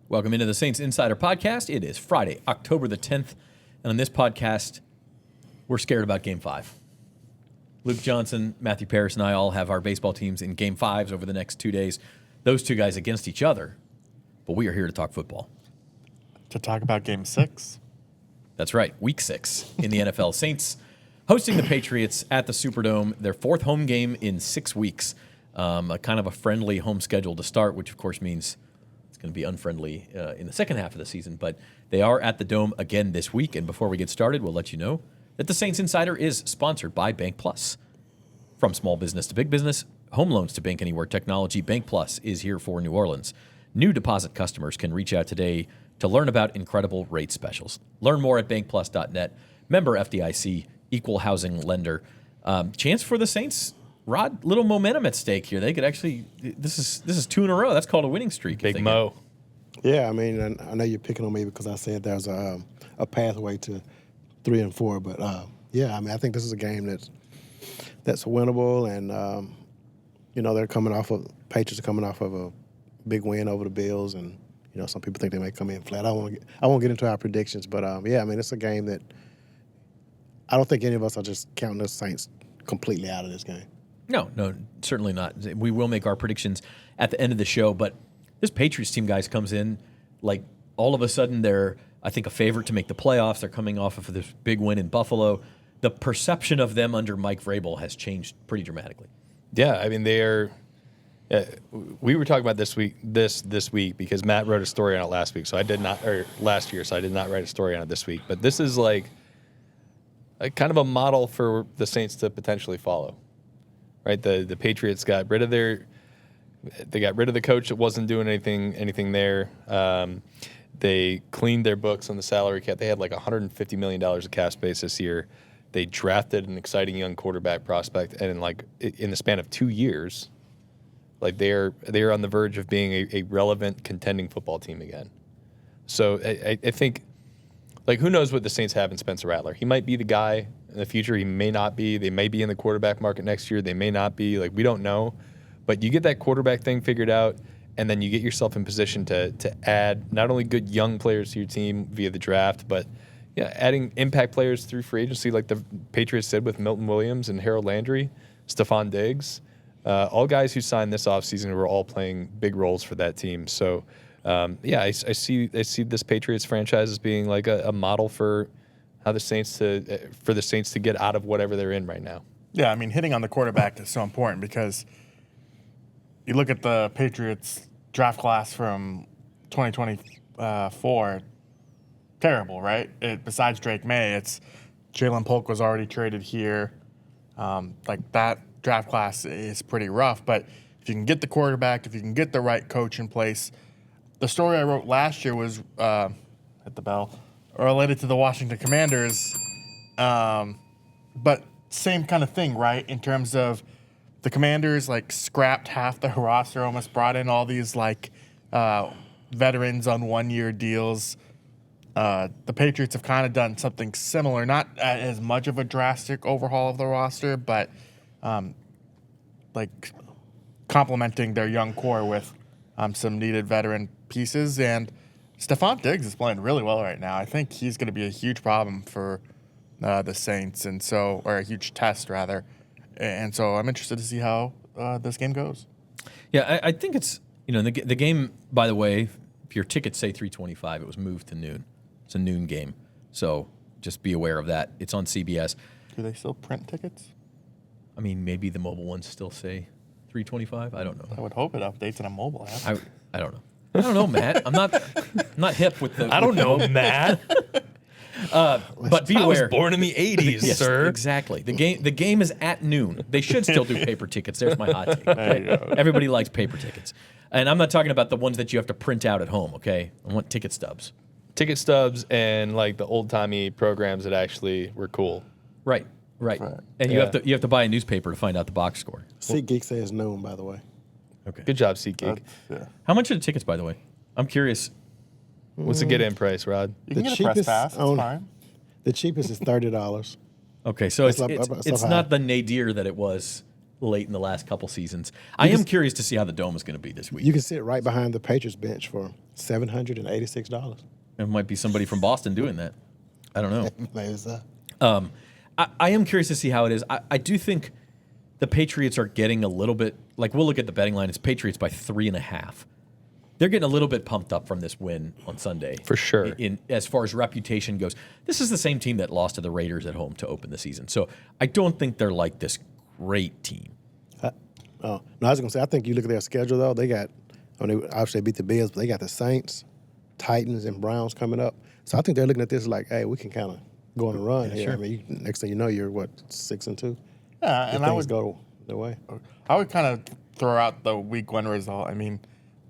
Welcome into the Saints Insider Podcast. It is Friday, October the 10th, and on this podcast, we're scared about Game 5. Luke Johnson, Matthew Paris, and I all have our baseball teams in Game 5s over the next 2 days. Those two guys against each other, but we are here to talk football. To talk about Game 6? That's right, Week 6 in the NFL. Saints hosting the Patriots at the Superdome, their fourth home game in 6 weeks. A kind of a friendly home schedule to start, which of course means it's going to be unfriendly in the second half of the season, but they are at the Dome again this week. And before we get started, we'll let you know that the Saints Insider is sponsored by Bank Plus. From small business to big business, home loans to bank anywhere technology, Bank Plus is here for New Orleans. New deposit customers can reach out today to learn about incredible rate specials. Learn more at bankplus.net. Member FDIC, equal housing lender. Chance for the Saints. Rod, little momentum at stake here. They could actually. This is 2 in a row. That's called a winning streak. Big Mo. Yeah, I mean, I know you're picking on me because I said there's a pathway to 3 and 4, but yeah, I mean, I think this is a game that's winnable, and Patriots are coming off of a big win over the Bills, and some people think they may come in flat. I won't get into our predictions, but yeah, I mean, it's a game that I don't think any of us are just counting the Saints completely out of this game. No, certainly not. We will make our predictions at the end of the show, but this Patriots team, guys, comes in like all of a sudden they're, I think, a favorite to make the playoffs. They're coming off of this big win in Buffalo. The perception of them under Mike Vrabel has changed pretty dramatically. Yeah, I mean, they are. We were talking about this week because Matt wrote a story on it last week, so I did not, or last year, so I did not write a story on it this week. But this is like a kind of a model for the Saints to potentially follow. Right, the Patriots got rid of the coach that wasn't doing anything there. They cleaned their books on the salary cap. They had like $150 million of cap space this year. They drafted an exciting young quarterback prospect, and in the span of 2 years, like they are on the verge of being a relevant contending football team again. So I think, like, who knows what the Saints have in Spencer Rattler? He might be the guy in the future. He may not be. They may be in the quarterback market next year. They may not be. Like, we don't know. But you get that quarterback thing figured out, and then you get yourself in position to add not only good young players to your team via the draft, but adding impact players through free agency like the Patriots did with Milton Williams and Harold Landry, Stephon Diggs, all guys who signed this offseason were all playing big roles for that team. So, I see this Patriots franchise as being like a model for how the Saints to get out of whatever they're in right now. Yeah, I mean, hitting on the quarterback is so important because you look at the Patriots draft class from 2024, terrible, right? Besides Drake Maye, it's Jalen Polk was already traded here. Like, that draft class is pretty rough, but if you can get the quarterback, if you can get the right coach in place. The story I wrote last year was, hit the bell, related to the Washington Commanders, but same kind of thing, right? In terms of the Commanders, like, scrapped half their roster, almost brought in all these, like, veterans on one-year deals. The Patriots have kind of done something similar, not as much of a drastic overhaul of the roster, but, like, complementing their young core with some needed veteran pieces. And Stephon Diggs is playing really well right now. I think he's going to be a huge problem for the Saints, or a huge test, rather. And so I'm interested to see how this game goes. Yeah, I think it's, the game, by the way, if your tickets say 3:25, it was moved to noon. It's a noon game. So just be aware of that. It's on CBS. Do they still print tickets? I mean, maybe the mobile ones still say 3:25. I don't know. I would hope it updates in a mobile app. I don't know. I don't know, Matt. I'm not hip with the. I don't know, Matt. But be aware. I was born in the 80s, yes, sir. Exactly. The game is at noon. They should still do paper tickets. There's my hot take. There you go. Everybody likes paper tickets. And I'm not talking about the ones that you have to print out at home, okay? I want ticket stubs. Ticket stubs and like the old-timey programs that actually were cool. Right. And you have to buy a newspaper to find out the box score. SeatGeek says noon, by the way. Okay. Good job, SeatGeek. Yeah. How much are the tickets, by the way? I'm curious. What's the get-in price, Rod? You can get a press pass. It's fine. The cheapest is $30. Okay, so That's it's not the nadir that it was late in the last couple seasons. I am curious to see how the Dome is going to be this week. You can sit right behind the Patriots bench for $786. There might be somebody from Boston doing that. I don't know. Maybe so. I am curious to see how it is. I do think the Patriots are getting a little bit, like we'll look at the betting line, it's Patriots by 3.5. They're getting a little bit pumped up from this win on Sunday. For sure. In as far as reputation goes. This is the same team that lost to the Raiders at home to open the season. So I don't think they're like this great team. No, I was going to say, I think you look at their schedule, though. They got, obviously they beat the Bills, but they got the Saints, Titans, and Browns coming up. So I think they're looking at this like, hey, we can kind of go on a run here. Sure. I mean, next thing you know, you're, 6-2? Yeah, If and things go their way. I would kind of throw out the week 1 result. I mean,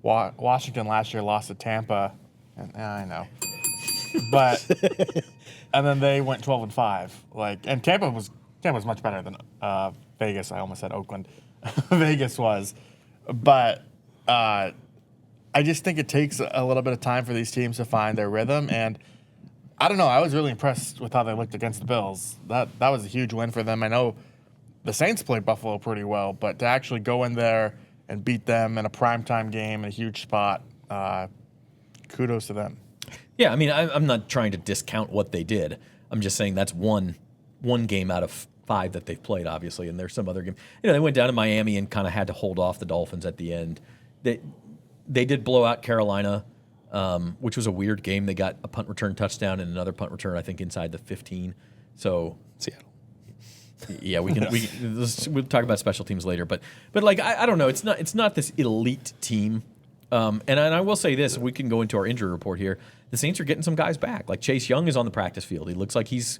Washington last year lost to Tampa, and I know, but and then they went 12-5. And Tampa was much better than Vegas. I almost said Oakland. Vegas was, but I just think it takes a little bit of time for these teams to find their rhythm. And I don't know. I was really impressed with how they looked against the Bills. That was a huge win for them. I know the Saints played Buffalo pretty well, but to actually go in there and beat them in a primetime game in a huge spot, kudos to them. Yeah, I mean, I'm not trying to discount what they did. I'm just saying that's one game out of 5 that they've played, obviously, and there's some other game. They went down to Miami and kind of had to hold off the Dolphins at the end. They did blow out Carolina, which was a weird game. They got a punt return touchdown and another punt return, I think, inside the 15. So Seattle. Yeah, we'll talk about special teams later, but like I don't know, it's not this elite team. And I will say this: we can go into our injury report here. The Saints are getting some guys back. Like Chase Young is on the practice field. He looks like he's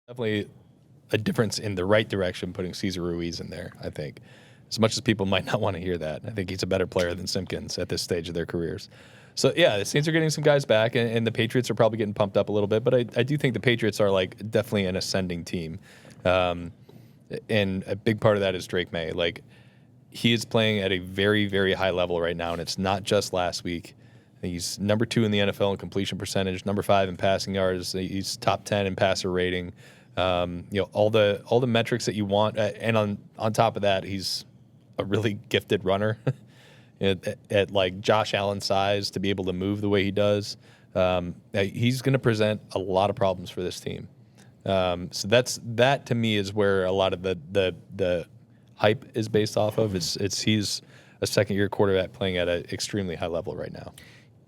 Definitely a difference in the right direction putting Cesar Ruiz in there, I think. As much as people might not want to hear that, I think he's a better player than Simpkins at this stage of their careers. So, yeah, the Saints are getting some guys back, and the Patriots are probably getting pumped up a little bit, but I do think the Patriots are, like, definitely an ascending team. And a big part of that is Drake Maye. Like, he is playing at a very, very high level right now, and it's not just last week. He's number 2 in the NFL in completion percentage, number 5 in passing yards. He's top 10 in passer rating. All the metrics that you want, and on top of that, he's a really gifted runner at like Josh Allen size to be able to move the way he does. He's going to present a lot of problems for this team. So that to me is where a lot of the hype is based off of. It's he's a second-year quarterback playing at an extremely high level right now.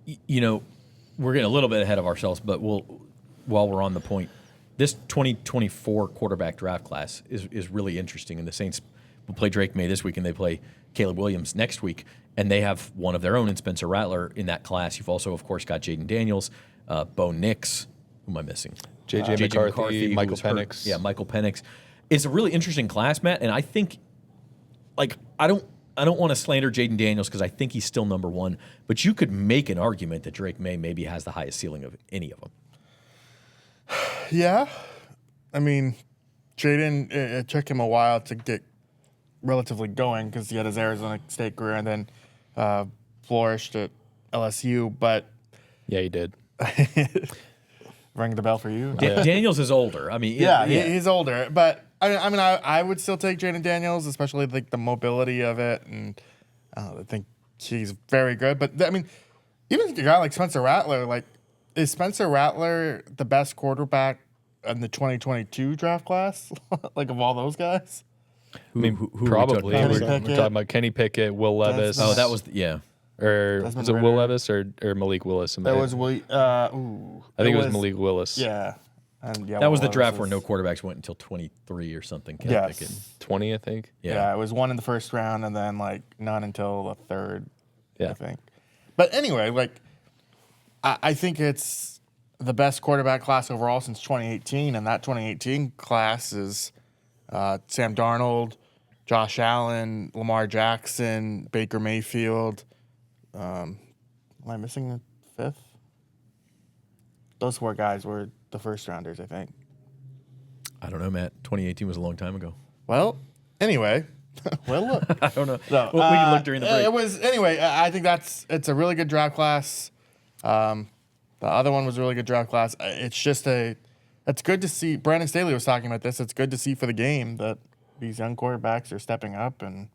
We're getting a little bit ahead of ourselves, but while we're on the point, this 2024 quarterback draft class is really interesting, and the Saints will play Drake Maye this week, and they play Caleb Williams next week, and they have one of their own in Spencer Rattler in that class. You've also, of course, got Jaden Daniels, Bo Nix. Who am I missing? J.J. McCarthy, Michael Penix. Yeah, Michael Penix. It's a really interesting class, Matt, and I think, like, I don't want to slander Jaden Daniels because I think he's still number 1, but you could make an argument that Drake Maye maybe has the highest ceiling of any of them. Yeah. I mean, Jaden, it took him a while to get relatively going because he had his Arizona State career and then flourished at LSU, but... Yeah, he did. Ring the bell for you? Daniels is older. I mean... He's older, but... I would still take Jaden Daniels, especially like the mobility of it, and I think he's very good. But I mean, even a guy like Spencer Rattler, like, is Spencer Rattler the best quarterback in the 2022 draft class? Like, of all those guys? Who probably. We're We're talking about Kenny Pickett, Will Levis. Oh, that was Or was it Will Levis or Malik Willis? That was Will. I think it was Malik Willis. Yeah. And that was the draft where no quarterbacks went until 23 or something. Yes. Pickett. 20, I think. Yeah, it was one in the first round and then like none until the third, I think. But anyway, like I think it's the best quarterback class overall since 2018, and that 2018 class is Sam Darnold, Josh Allen, Lamar Jackson, Baker Mayfield. Am I missing a fifth? Those 4 guys were the first rounders, I think. I don't know, Matt. 2018 was a long time ago. Well, anyway. Well, look. I don't know. No, We can look during the break. It was anyway. I think it's a really good draft class. The other one was a really good draft class. It's good to see. Brandon Staley was talking about this. It's good to see for the game that these young quarterbacks are stepping up and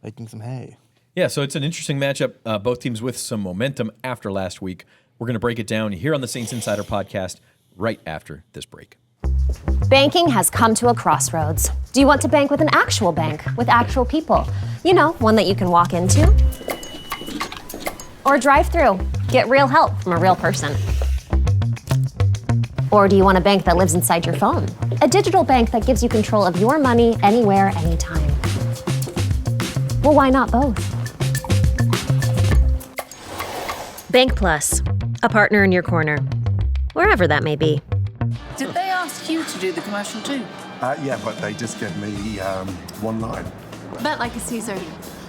making some hay. Yeah, so it's an interesting matchup. Both teams with some momentum after last week. We're going to break it down here on the Saints Insider podcast right after this break. Banking has come to a crossroads. Do you want to bank with an actual bank, with actual people? You know, one that you can walk into or drive through, get real help from a real person. Or do you want a bank that lives inside your phone? A digital bank that gives you control of your money anywhere, anytime. Well, why not both? Bank Plus, a partner in your corner, wherever that may be. Did they ask you to do the commercial too? Yeah, but they just gave me one line. Bet like a Caesar.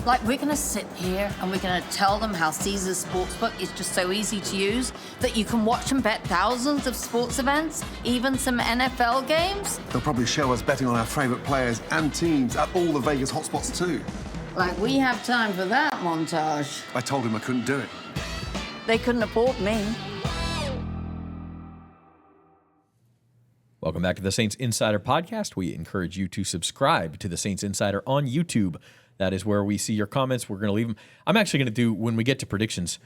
Like, we're going to sit here and we're going to tell them how Caesar's Sportsbook is just so easy to use that you can watch and bet thousands of sports events, even some NFL games. They'll probably show us betting on our favourite players and teams at all the Vegas hotspots too. Like, we have time for that montage. I told him I couldn't do it. They couldn't afford me. Welcome back to the Saints Insider podcast. We encourage you to subscribe to the Saints Insider on YouTube. That is where we see your comments. We're going to leave them. I'm actually going to do, when we get to predictions,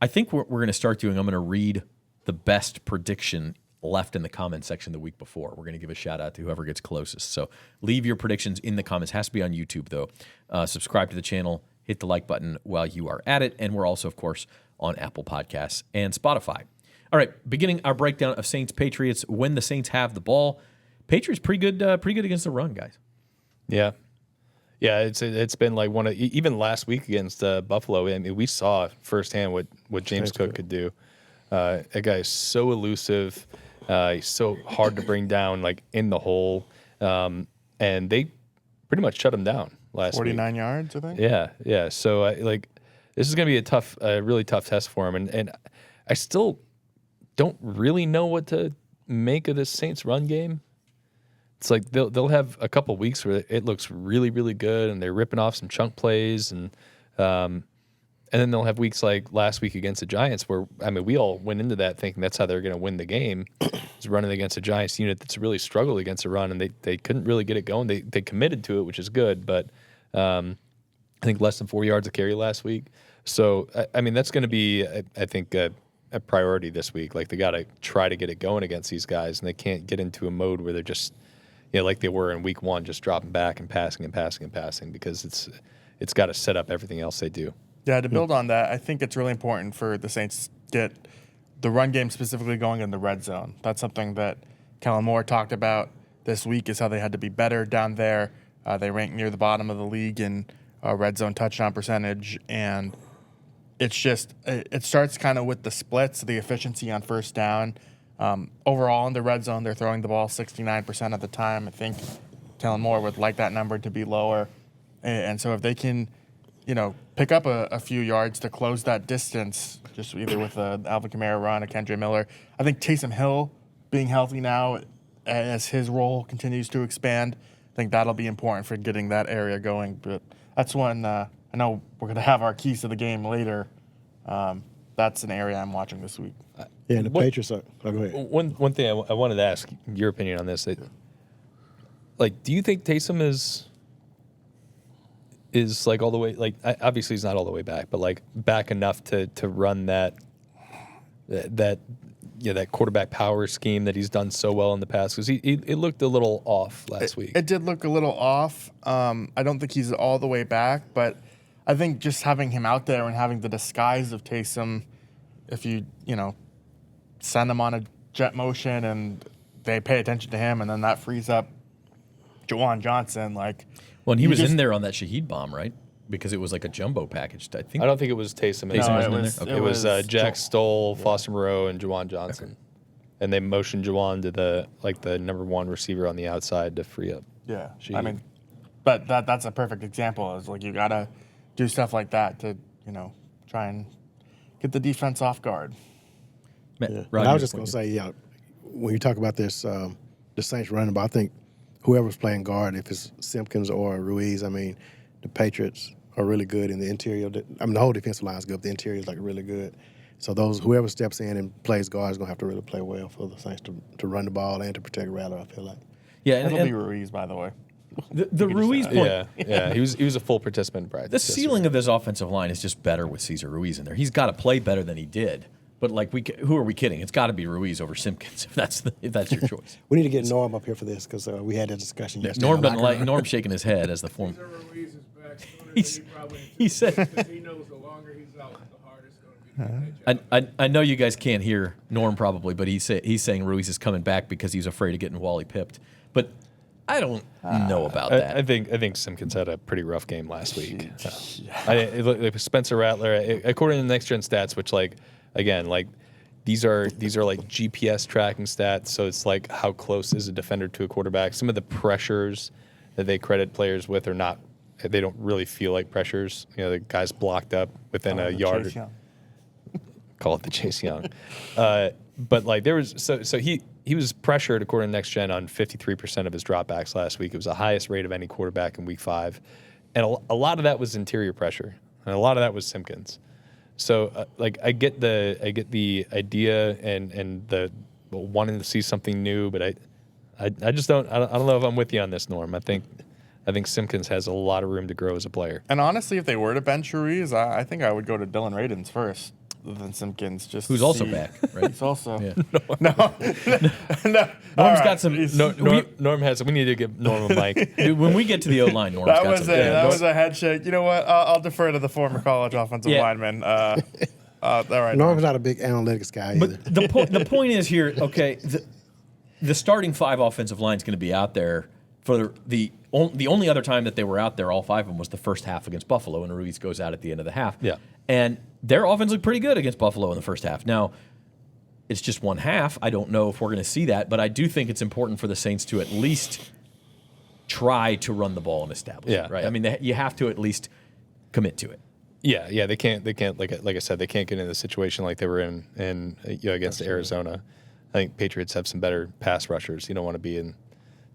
I think what we're going to start doing, I'm going to read the best prediction left in the comment section the week before. We're going to give a shout out to whoever gets closest. So leave your predictions in the comments. Has to be on YouTube, though. Subscribe to the channel. Hit the like button while you are at it. And we're also, of course, on Apple Podcasts and Spotify. All right, beginning our breakdown of Saints Patriots when the Saints have the ball. Patriots pretty good against the run, guys. Yeah. Yeah, it's been like one of, even last week against Buffalo. I mean, we saw firsthand what James Cook could do. That guy is so elusive. He's so hard to bring down, like in the hole. And they pretty much shut him down last 49 week. yards, I think. Yeah. So this is going to be a really tough test for him. And I still don't really know what to make of this Saints run game. It's like they'll have a couple weeks where it looks really, really good, and they're ripping off some chunk plays, and then they'll have weeks like last week against the Giants where, I mean, we all went into that thinking that's how they're going to win the game, is running against a Giants unit that's really struggled against a run, and they couldn't really get it going. They committed to it, which is good, but I think less than 4 yards of carry last week. So, I mean, that's going to be, I think, a priority this week. Like, they got to try to get it going against these guys, and they can't get into a mode where they're just, like they were in week one, just dropping back and passing and passing and passing, because it's got to set up everything else they do. Yeah, to build on that, I think it's really important for the Saints to get the run game specifically going in the red zone. That's something that Kellen Moore talked about this week, is how they had to be better down there. They rank near the bottom of the league in red zone touchdown percentage, and it's just, it starts kind of with the splits, the efficiency on first down. Overall in the red zone, they're throwing the ball 69% of the time. I think Kellen Moore would like that number to be lower. And so if they can, pick up a few yards to close that distance, just either with a Alvin Kamara run, a Kendre Miller. I think Taysom Hill being healthy now as his role continues to expand, I think that'll be important for getting that area going. But that's one, I know we're going to have our keys to the game later. That's an area I'm watching this week. Yeah, and the Patriots are. Oh, go ahead. One thing I wanted to ask your opinion on this. Like, do you think Taysom is like all the way, like, obviously he's not all the way back, but like back enough to run that quarterback power scheme that he's done so well in the past? Because it looked a little off last week. It did look a little off. I don't think he's all the way back, but I think just having him out there and having the disguise of Taysom, if you send him on a jet motion and they pay attention to him, and then that frees up Juwan Johnson. Well, and he was in there on that Shaheed bomb, right? Because it was like a jumbo package. I don't think it was Taysom. Taysom wasn't in there? Okay. It was Jack Stoll, Foster Moreau, and Juwan Johnson. Okay. And they motioned Juwan to the number one receiver on the outside to free up. Yeah, Shaheed. I mean, but that's a perfect example. Is like you gotta do stuff like that to try and get the defense off guard. Yeah. And I was just going to say, when you talk about this the Saints running, but I think whoever's playing guard, if it's Simpkins or Ruiz, I mean, the Patriots are really good in the interior. I mean, the whole defensive line is good, but the interior is like really good. So whoever steps in and plays guard is gonna have to really play well for the Saints to run the ball and to protect Rattler, I feel like. Yeah, It'll be Ruiz, by the way. The Ruiz point. Yeah. He was a full participant in practice. The ceiling of this offensive line is just better with Cesar Ruiz in there. He's got to play better than he did. But like, who are we kidding? It's got to be Ruiz over Simpkins if that's your choice. We need to get Norm up here for this because we had that discussion yesterday. Norm doesn't like Norm shaking his head as the form. Cesar Ruiz is back sooner than He's- he probably he said- because he knows the longer he's out, the harder it's going to be to get that job. I know you guys can't hear Norm probably, but he's saying Ruiz is coming back because he's afraid of getting Wally pipped. But I don't know about that. I think Simpkins had a pretty rough game last week. Like Spencer Rattler, according to the Next Gen Stats, which these are like GPS tracking stats, so it's like how close is a defender to a quarterback. Some of the pressures that they credit players with are not. They don't really feel like pressures. You know, the guy's blocked up within a yard. Chase Young. Call it the Chase Young. But like there was so he was pressured according to Next Gen on 53% of his dropbacks last week. It was the highest rate of any quarterback in Week 5, and a lot of that was interior pressure, and a lot of that was Simpkins. So I get the idea and the wanting to see something new, but I just don't know if I'm with you on this, Norm. I think Simpkins has a lot of room to grow as a player. And honestly, if they were to bench Ruiz, I think I would go to Dylan Radins first than Simpkins. Just Who's to also see- back, right? He's also Yeah. no. Norm's got some. Norm has. We need to give Norm a mic. Dude, when we get to the O line, Norm's That got was some. that was a head shake. You know what? I'll defer to the former college offensive Yeah. lineman. All right. Norm's not a big analytics guy either. But the point is here, okay, the starting 5 offensive line is going to be out there for the only other time that they were out there, all 5 of them, was the first half against Buffalo, and Ruiz goes out at the end of the half. Yeah. And their offense looked pretty good against Buffalo in the first half. Now, it's just one half. I don't know if we're going to see that, but I do think it's important for the Saints to at least try to run the ball and establish it, right? I mean, you have to at least commit to it. Yeah, they can't. Like I said, they can't get in a situation like they were in against Arizona. I think Patriots have some better pass rushers. You don't want to be in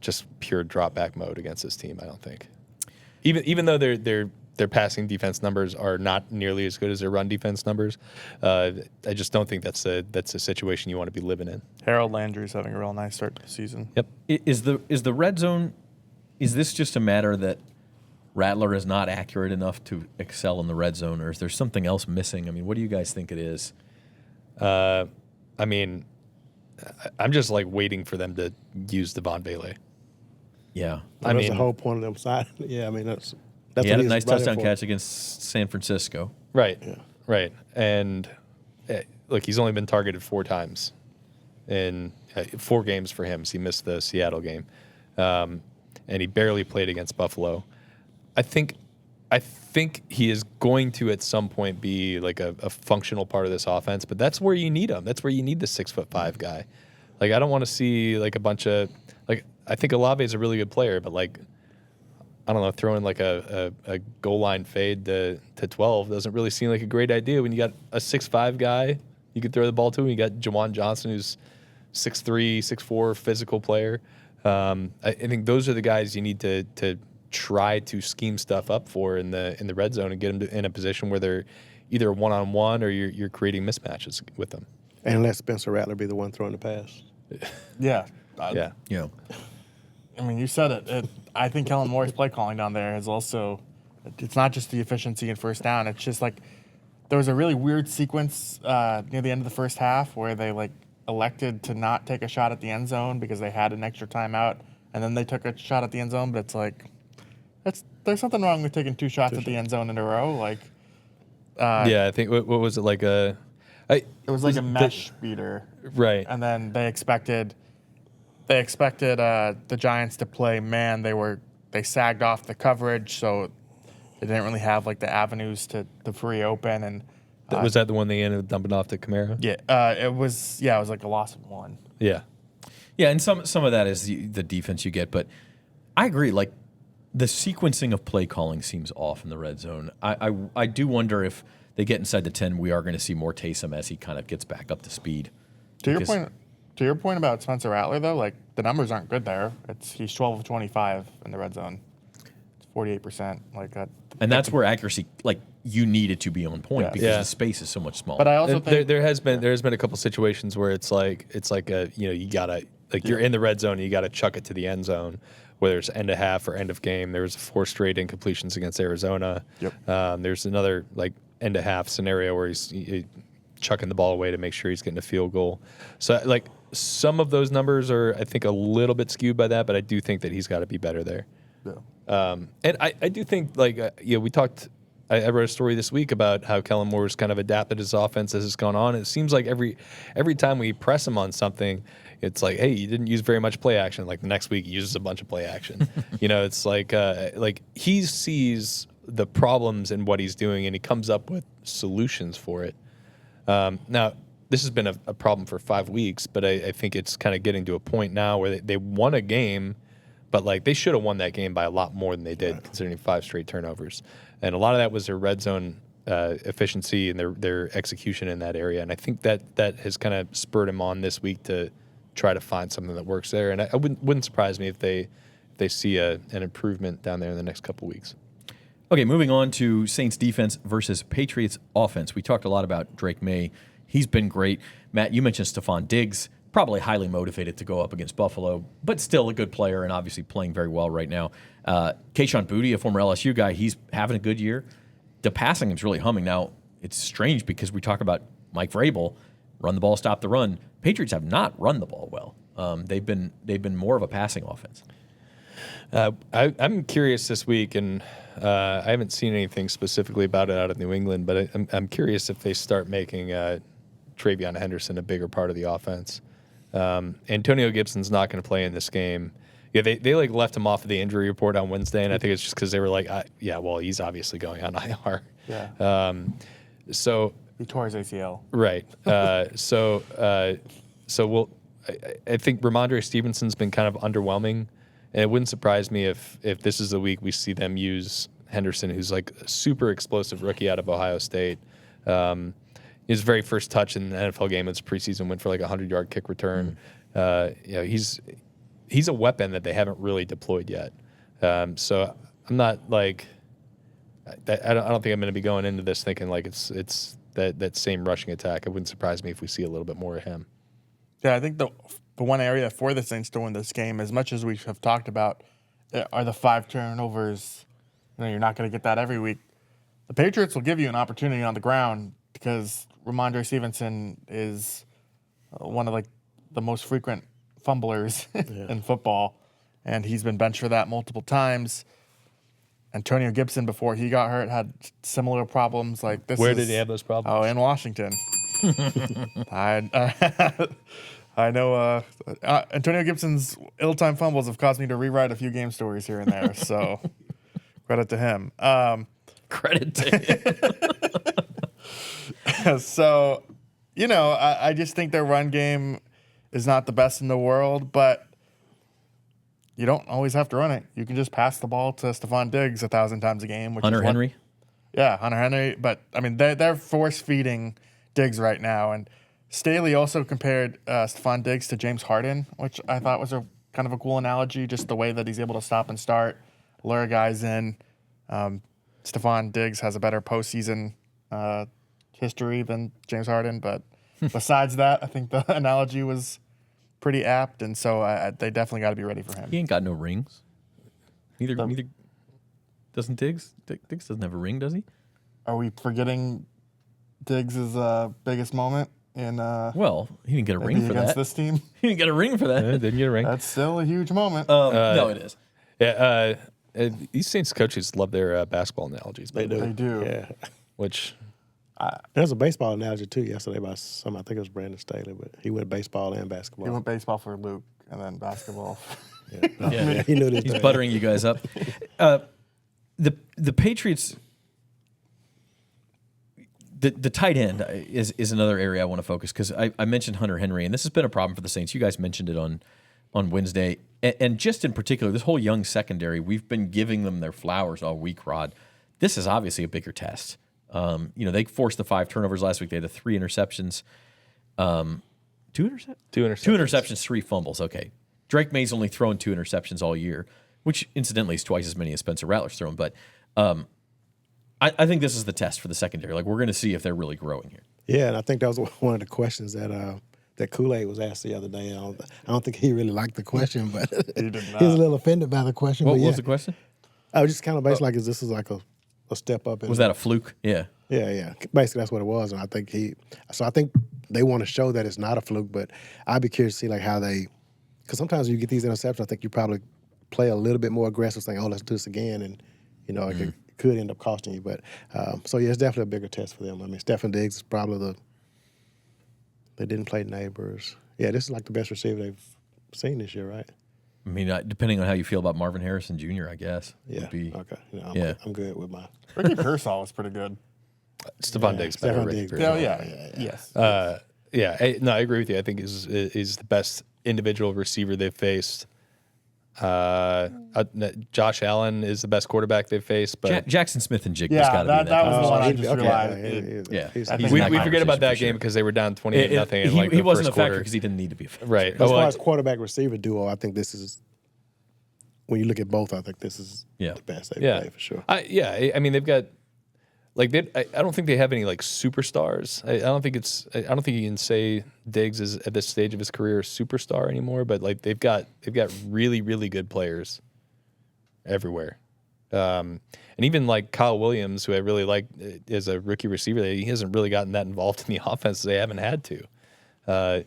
just pure drop back mode against this team. I don't think. Even though their passing defense numbers are not nearly as good as their run defense numbers, I just don't think that's a situation you want to be living in. Harold Landry's having a real nice start to the season. Yep. Is the red zone? Is this just a matter that Rattler is not accurate enough to excel in the red zone, or is there something else missing? I mean, what do you guys think it is? I mean, I'm just like waiting for them to use Devon Bailey. Yeah, That's the whole point of them side. Yeah, I mean that's he had what a nice running touchdown for. catch against San Francisco. Right. Yeah. Right. And look, he's only been targeted 4 times in 4 games for him. So he missed the Seattle game, and he barely played against Buffalo. I think he is going to at some point be like a functional part of this offense, but that's where you need him. That's where you need the 6'5" guy. Like I don't want to see like a bunch of like I think Olave is a really good player, but like I don't know, throwing like a goal line fade to 12 doesn't really seem like a great idea when you got a 6'5" guy you could throw the ball to, and you got Jawan Johnson who's 6'3", 6'4" physical player. I think those are the guys you need to try to scheme stuff up for in the red zone and get them in a position where they're either one-on-one or you're creating mismatches with them. And let Spencer Rattler be the one throwing the pass. Yeah. Yeah. Yeah. I mean, you said it. I think Kellen Moore's play calling down there is also, it's not just the efficiency in first down. It's just like there was a really weird sequence near the end of the first half where they like elected to not take a shot at the end zone because they had an extra timeout, and then they took a shot at the end zone. But it's like, there's something wrong with taking 2 shots at the end zone in a row. Like, Yeah, I think what was it like it was like a mesh beater, right? and then they expected the Giants to play man. They sagged off the coverage, so they didn't really have like the avenues to free open. And Was that the one they ended up dumping off to Kamara? yeah, it was like a loss of 1. Yeah. Yeah, and some of that is the defense you get, but I agree. Like the sequencing of play calling seems off in the red zone. I do wonder if they get inside the 10, we are going to see more Taysom as he kind of gets back up to speed. To your Because- point, to your point about Spencer Rattler, though, like the numbers aren't good there. He's 12 of 25 in the red zone. It's 48%. Like that. And that's where accuracy, like you need it to be on point because the space is so much smaller. But I also think there has been a couple situations where it's like a you gotta you're in the red zone, and you gotta chuck it to the end zone, whether it's end of half or end of game. There was 4 straight incompletions against Arizona. Yep. There's another like end of half scenario where he's chucking the ball away to make sure he's getting a field goal. So like some of those numbers are, I think, a little bit skewed by that, but I do think that he's got to be better there. Yeah. And I do think we talked. I wrote a story this week about how Kellen Moore's kind of adapted his offense as it's gone on. It seems like every time we press him on something, it's like, hey, you didn't use very much play action. Like the next week, he uses a bunch of play action. It's like he sees the problems in what he's doing, and he comes up with solutions for it. Now, this has been a problem for 5 weeks, but I think it's kind of getting to a point now where they won a game, but like they should have won that game by a lot more than they did, considering 5 straight turnovers. And a lot of that was their red zone efficiency and their execution in that area. And I think that has kind of spurred him on this week to try to find something that works there. And I wouldn't surprise me if they see an improvement down there in the next couple weeks. Okay, moving on to Saints defense versus Patriots offense. We talked a lot about Drake Maye. He's been great. Matt, you mentioned Stephon Diggs, probably highly motivated to go up against Buffalo, but still a good player and obviously playing very well right now. Kayshon Boutte, a former LSU guy, he's having a good year. The passing is really humming. Now, it's strange because we talk about Mike Vrabel, run the ball, stop the run. Patriots have not run the ball well. They've been more of a passing offense. I'm curious this week, and I haven't seen anything specifically about it out of New England, but I'm curious if they start making Travion Henderson a bigger part of the offense. Antonio Gibson's not going to play in this game. Yeah, they like left him off of the injury report on Wednesday, and I think it's just because they were like, well, he's obviously going on IR. Yeah. So he tore his ACL. Right. So I think Ramondre Stevenson's been kind of underwhelming. And it wouldn't surprise me if this is the week we see them use Henderson, who's like a super explosive rookie out of Ohio State. His very first touch in the NFL game as a preseason went for like a 100-yard kick return. He's a weapon that they haven't really deployed yet. So I'm not like I don't think I'm going to be going into this thinking like it's that same rushing attack. It wouldn't surprise me if we see a little bit more of him. Yeah, I think the one area for the Saints to win this game, as much as we have talked about, are the 5 turnovers. You're not going to get that every week. The Patriots will give you an opportunity on the ground because Ramondre Stevenson is one of like the most frequent fumblers in football, and he's been benched for that multiple times. Antonio Gibson, before he got hurt, had similar problems like this. Where did he have those problems? Oh, in Washington. I know Antonio Gibson's ill-timed fumbles have caused me to rewrite a few game stories here and there, so credit to him. Credit to him. So, I just think their run game is not the best in the world, but you don't always have to run it. You can just pass the ball to Stephon Diggs 1,000 times a game. Hunter Henry? Yeah, Hunter Henry. But, I mean, they're force-feeding Diggs right now, and Staley also compared Stephon Diggs to James Harden, which I thought was a kind of a cool analogy, just the way that he's able to stop and start, lure guys in. Stephon Diggs has a better postseason history than James Harden, but besides that, I think the analogy was pretty apt, and so they definitely got to be ready for him. He ain't got no rings. Neither doesn't Diggs. Diggs doesn't have a ring, does he? Are we forgetting Diggs' biggest moment? Well, he didn't get a ring for against that. this team. He didn't get a ring for that. Didn't get a ring. That's still a huge moment. No, it is. Yeah, these Saints coaches love their basketball analogies. They do. They do. Yeah. Which There's a baseball analogy too yesterday by some. I think it was Brandon Staley, but he went baseball and basketball. He went baseball for Luke, and then basketball. Yeah. He knew this. He's buttering you guys up. The Patriots. The tight end is another area I want to focus because I mentioned Hunter Henry, and this has been a problem for the Saints. You guys mentioned it on Wednesday. And just in particular, this whole young secondary, we've been giving them their flowers all week, Rod. This is obviously a bigger test. They forced the 5 turnovers last week. They had the 3 interceptions. Two interceptions? Two interceptions. 2 interceptions, 3 fumbles. Okay. Drake Maye's only thrown 2 interceptions all year, which incidentally is twice as many as Spencer Rattler's thrown. But I think this is the test for the secondary. Like, we're going to see if they're really growing here. Yeah, and I think that was one of the questions that that Kool-Aid was asked the other day. I don't think he really liked the question, but he was a little offended by the question. What but was the question? I was just kind of basically like, is this like a step up? Was that a fluke? Yeah. Yeah. Basically, that's what it was. And I think I think they want to show that it's not a fluke, but I'd be curious to see like how because sometimes when you get these interceptions, I think you probably play a little bit more aggressive, saying, oh, let's do this again. And, it could end up costing you. But so, yeah, it's definitely a bigger test for them. I mean, Stefan Diggs is probably they didn't play Neighbors. Yeah, this is like the best receiver they've seen this year, right? I mean, depending on how you feel about Marvin Harrison Jr., I guess. Yeah. Okay. I'm good with my. Ricky Pearsall was pretty good. Stephon Diggs better. Stephon Ricky Diggs. Pearsall. Yes. I agree with you. I think is the best individual receiver they've faced. Josh Allen is the best quarterback they've faced, but Jackson Smith and Jigba's got to be in that was conversation. the one I Okay. just realized. He's we in that forget about conversation that for game sure. because they were down 28-0 in He the wasn't first a factor quarter. because he didn't need to be a factor. Right. As far as quarterback receiver duo, I think this is when you look at both. I think this is the best they've played for sure. I mean, they've got I don't think they have any like superstars. I don't think you can say Diggs is at this stage of his career a superstar anymore. But like they've got really really good players everywhere. And even like Kyle Williams, who I really like as a rookie receiver, he hasn't really gotten that involved in the offense. They haven't had to.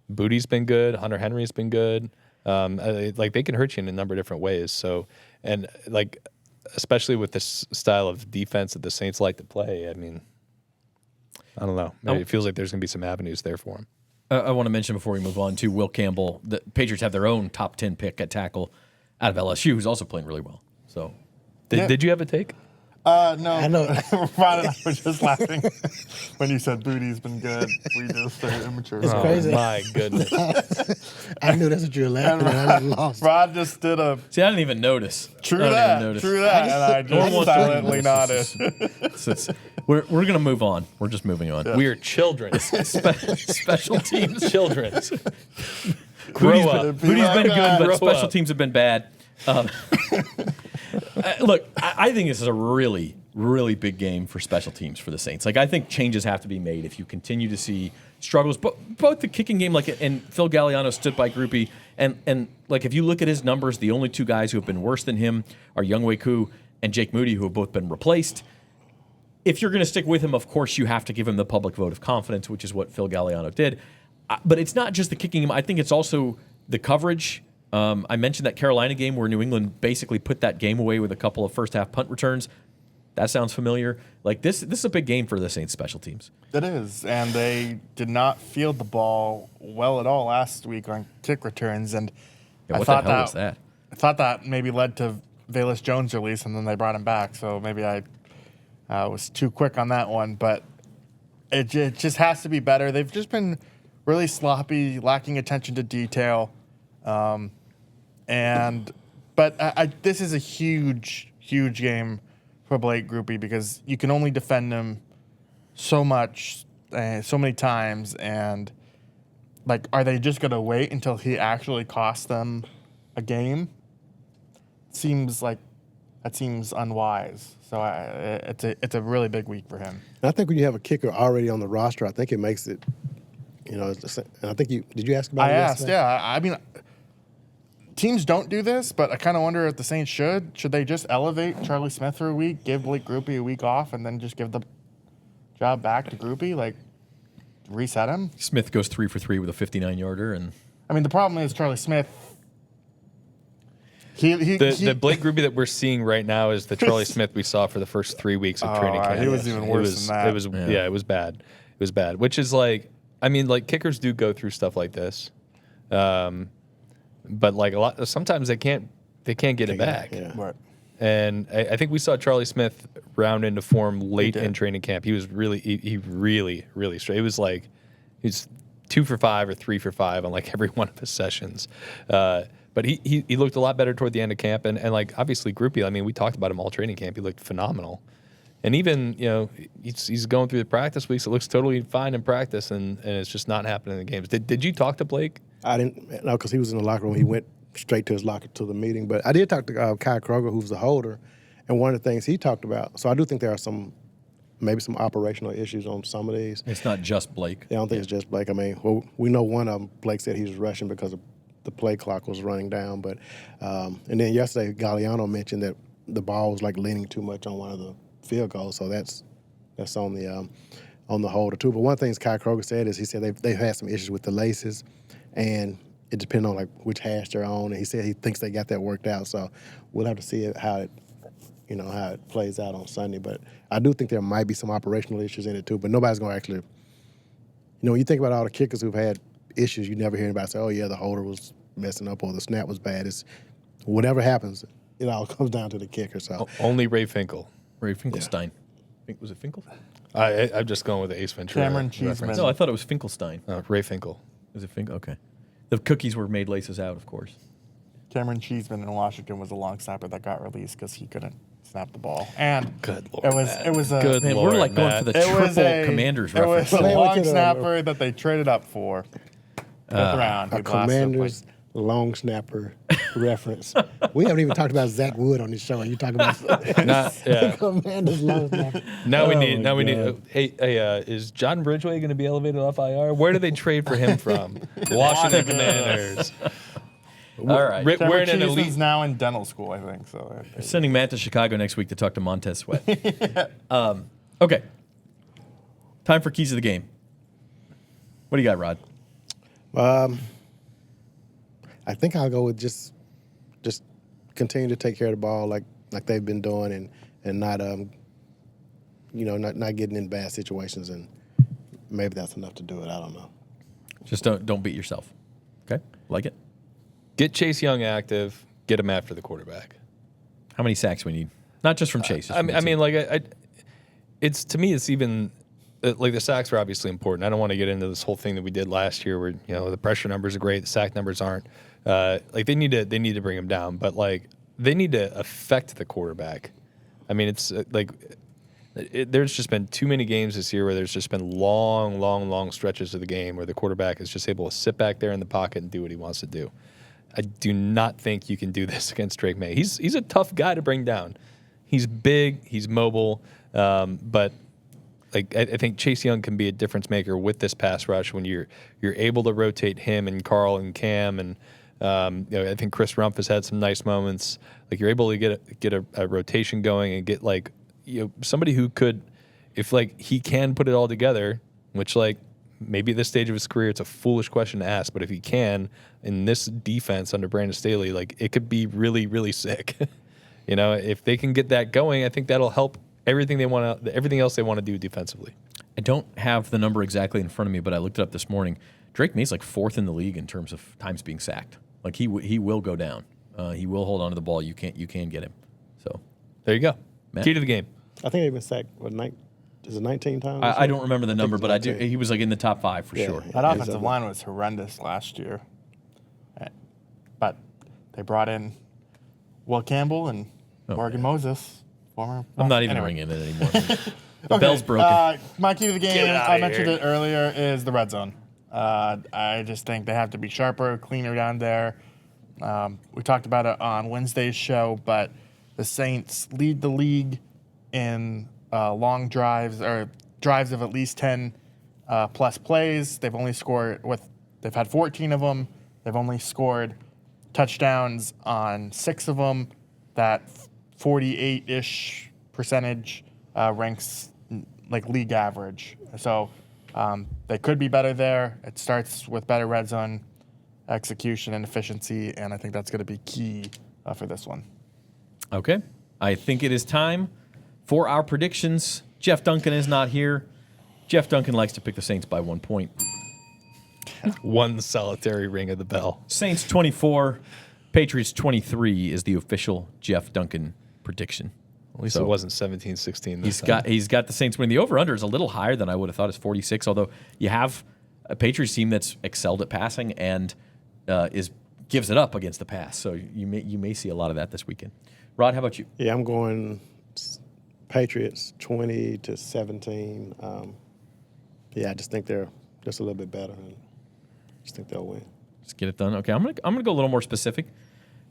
Booty's been good. Hunter Henry's been good. Like they can hurt you in a number of different ways. So, and like, especially with this style of defense that the Saints like to play, I mean, I don't know. Maybe it feels like there's going to be some avenues there for him. I want to mention before we move on to Will Campbell, the Patriots have their own top 10 pick at tackle out of LSU, who's also playing really well. So, Did you have a take? No. I know. Ron and I were just laughing when you said Booty's been good. We just are immature. It's crazy. My goodness. I knew that's what you were laughing at. I lost. Rod just did a see, I didn't even notice. true that, and I just silently nodded. We're going to move on. We're just moving on. We are children. Special teams. Children. Booty's up. Booty's been good, but Grow special up. teams have been bad. Look, I think this is a really, really big game for special teams for the Saints. Like, I think changes have to be made if you continue to see struggles. But both the kicking game, and Phil Galliano stood by Groupie, and like if you look at his numbers, the only 2 guys who have been worse than him are Younghoe Koo and Jake Moody, who have both been replaced. If you're going to stick with him, of course, you have to give him the public vote of confidence, which is what Phil Galliano did. But it's not just the kicking game. I think it's also the coverage. I mentioned that Carolina game where New England basically put that game away with a couple of first-half punt returns. That sounds familiar. Like, this is a big game for the Saints special teams. It is, and they did not field the ball well at all last week on kick returns. And What the hell was that? I thought that maybe led to Velus Jones' release, and then they brought him back. So maybe I was too quick on that one. But it just has to be better. They've just been really sloppy, lacking attention to detail. But this is a huge, huge game for Blake Groupie because you can only defend him so much, so many times, and like, are they just gonna wait until he actually costs them a game? Seems unwise. So it's a really big week for him. And I think when you have a kicker already on the roster, I think it makes it. And I think did you ask about it? I asked, yeah. I mean, teams don't do this, but I kind of wonder if the Saints should. Should they just elevate Charlie Smith for a week, give Blake Groupie a week off, and then just give the job back to Groupie? Like, reset him? Smith goes 3 for 3 with a 59-yarder. And I mean, the problem is Charlie Smith. The Blake Groupie that we're seeing right now is the Charlie Smith we saw for the first 3 weeks of training camp. He was even worse than that. It was it was bad. It was bad. Which is like, I mean, like kickers do go through stuff like this, but like sometimes they can't get it back. Yeah. Right. And I think we saw Charlie Smith round into form late in training camp. He was really straight. It was like he was 2 for 5 or 3 for 5 on like every one of his sessions. But he looked a lot better toward the end of camp. And like obviously Groupie, I mean, we talked about him all training camp. He looked phenomenal. And even, he's going through the practice weeks. It looks totally fine in practice, and it's just not happening in the games. Did you talk to Blake? I didn't, no, because he was in the locker room. He went straight to his locker to the meeting. But I did talk to Kai Kroger, who's the holder, and one of the things he talked about, so I do think there are maybe some operational issues on some of these. It's not just Blake. Yeah, I don't think it's just Blake. I mean, well, we know one of them, Blake said he was rushing because the play clock was running down. But and then yesterday, Galliano mentioned that the ball was like leaning too much on one of the field goals, so that's on the holder too. But one of the things Kai Kroger said is he said they've had some issues with the laces, and it depends on like which hash they're on. And he said he thinks they got that worked out. So we'll have to see how it plays out on Sunday. But I do think there might be some operational issues in it too. But nobody's going to actually, when you think about all the kickers who've had issues, you never hear anybody say, "Oh yeah, the holder was messing up or the snap was bad." It's whatever happens, it all comes down to the kicker. So Only Ray Finkel. Ray Finkelstein. Was it Finkel? I'm just going with the Ace Ventura. Cameron Cheeseman. No, I thought it was Finkelstein. Ray Finkel. Is it Finkel? Okay. The cookies were made laces out, of course. Cameron Cheeseman in Washington was a long snapper that got released because he couldn't snap the ball. And Good Lord, it was a Good Man, Lord, we're like going Matt. for the it was triple a Commanders it reference. was a Play with long it, snapper that they traded up for. Fifth round. a He blasted Commanders long snapper reference. We haven't even talked about Zach Wood on this show, and you talking about Commanders long snapper. Now we need. Hey, is John Bridgeway going to be elevated off IR? Where do they trade for him from? Washington Commanders. All right. Cameron We're in an Cheeseman's elite. now in dental school, I think. So We're sending Matt to Chicago next week to talk to Montez Sweat. Okay. Time for keys of the game. What do you got, Rod? I think I'll go with just continue to take care of the ball like they've been doing, and not not getting in bad situations, and maybe that's enough to do it. I don't know. Just don't beat yourself. Okay? Like it? Get Chase Young active. Get him after the quarterback. How many sacks we need? Not just from Chase. I mean, it's to me, it's even like the sacks are obviously important. I don't want to get into this whole thing that we did last year, where the pressure numbers are great, the sack numbers aren't. They need to bring him down, but they need to affect the quarterback. I mean, it's there's just been too many games this year where there's just been long stretches of the game where the quarterback is just able to sit back there in the pocket and do what he wants to do. I do not think you can do this against Drake Maye. He's a tough guy to bring down. He's big, he's mobile, but I think Chase Young can be a difference maker with this pass rush when you're able to rotate him and Carl and Cam, and I think Chris Rumph has had some nice moments. Like, you're able to get a rotation going and get somebody who could, if he can put it all together, which maybe at this stage of his career it's a foolish question to ask, but if he can in this defense under Brandon Staley, it could be really, really sick. If they can get that going, I think that'll help everything else they want to do defensively. I don't have the number exactly in front of me, but I looked it up this morning. Drake Maye's fourth in the league in terms of times being sacked. He will go down. He will hold on to the ball. You can get him. So there you go. Matt? Key to the game. I think they've been sacked. Is it 19 times? I don't remember the number, but I do. He was in the top 5 for sure. That offensive line was horrendous last year, but they brought in Will Campbell and Morgan Moses. I'm not even ringing it anymore. The bell's broken. My key to the game, I mentioned it earlier, is the red zone. I just think they have to be sharper, cleaner down there. We talked about it on Wednesday's show, but the Saints lead the league in long drives, or drives of at least 10 plus plays. They've had 14 of them. They've only scored touchdowns on 6 of them. That 48-ish percentage ranks league average. So they could be better there. It starts with better red zone execution and efficiency, and I think that's going to be key for this one. Okay. I think it is time for our predictions. Jeff Duncan is not here. Jeff Duncan likes to pick the Saints by 1 point. One solitary ring of the bell. Saints 24, Patriots 23 is the official Jeff Duncan prediction. At least it wasn't 17-16. He's got the Saints winning. The over-under is a little higher than I would have thought. It's 46, although you have a Patriots team that's excelled at passing and gives it up against the pass. So you may see a lot of that this weekend. Rod, how about you? Yeah, I'm going Patriots 20-17. Yeah, I just think they're just a little bit better, and just think they'll win. Just get it done. Okay, I'm gonna go a little more specific.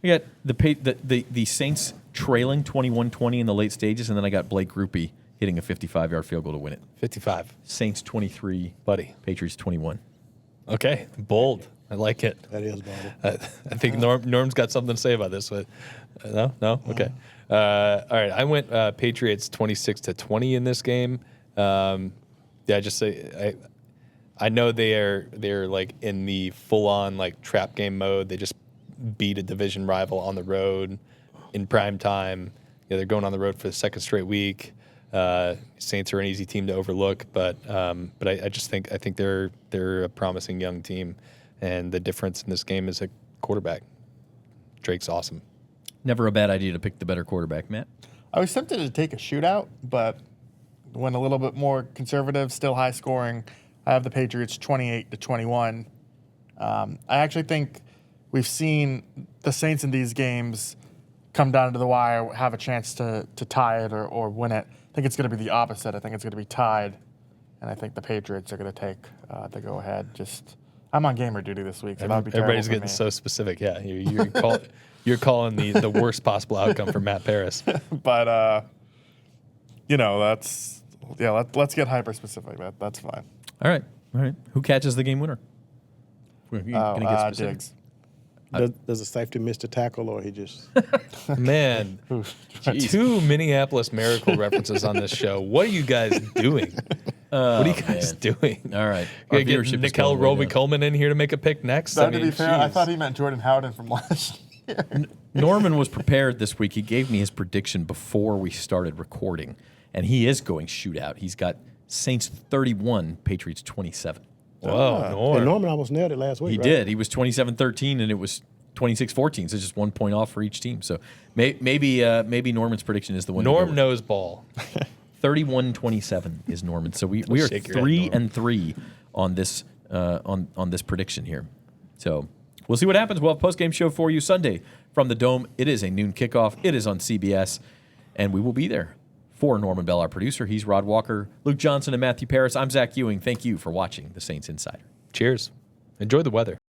I got the Saints trailing 21-20 in the late stages, and then I got Blake Grupe hitting a 55-yard field goal to win it. 55. Saints 23, Buddy. Patriots 21. Okay, bold. I like it. That is bold. I think Norm's got something to say about this. But no, okay. All right, I went Patriots 26-20 in this game. Yeah, just say I know they're like in the full-on like trap game mode. They just beat a division rival on the road in prime time. Yeah, they're going on the road for the second straight week. Saints are an easy team to overlook, but I just think they're a promising young team, and the difference in this game is a quarterback. Drake's awesome. Never a bad idea to pick the better quarterback, Matt. I was tempted to take a shootout, but went a little bit more conservative, still high scoring. I have the Patriots 28-21. I actually think we've seen the Saints in these games come down to the wire, have a chance to tie it or win it. I think it's going to be the opposite. I think it's going to be tied, and I think the Patriots are going to take the go-ahead. I'm on gamer duty this week, so that would be terrible Everybody's for getting me. so specific. Yeah, you're calling the worst possible outcome for Matt Paris. But let's get hyper specific. That's fine. All right. Who catches the game winner? We're gonna get specific. Diggs. Does a safety miss the tackle, or he just? Man, two Minneapolis Miracle references on this show. What are you guys doing? What are you guys doing? All right. You're gonna get Nickel Roby-Coleman in here to make a pick next? To be fair, I thought he meant Jordan Howden from last year. Norman was prepared this week. He gave me his prediction before we started recording, and he is going shootout. He's got Saints 31, Patriots 27. Whoa, Norm. And Norman almost nailed it last week. He right? did. He was 27-13, and it was 26-14, so just 1 point off for each team. So maybe Norman's prediction is the one. Norm knows ball. 31-27 is Norman. So we are shake your head, 3-3 on this on this prediction here. So we'll see what happens. We'll have a post-game show for you Sunday from the Dome. It is a noon kickoff. It is on CBS, and we will be there. For Norman Bell, our producer, he's Rod Walker, Luke Johnson, and Matthew Paris. I'm Zach Ewing. Thank you for watching the Saints Insider. Cheers. Enjoy the weather.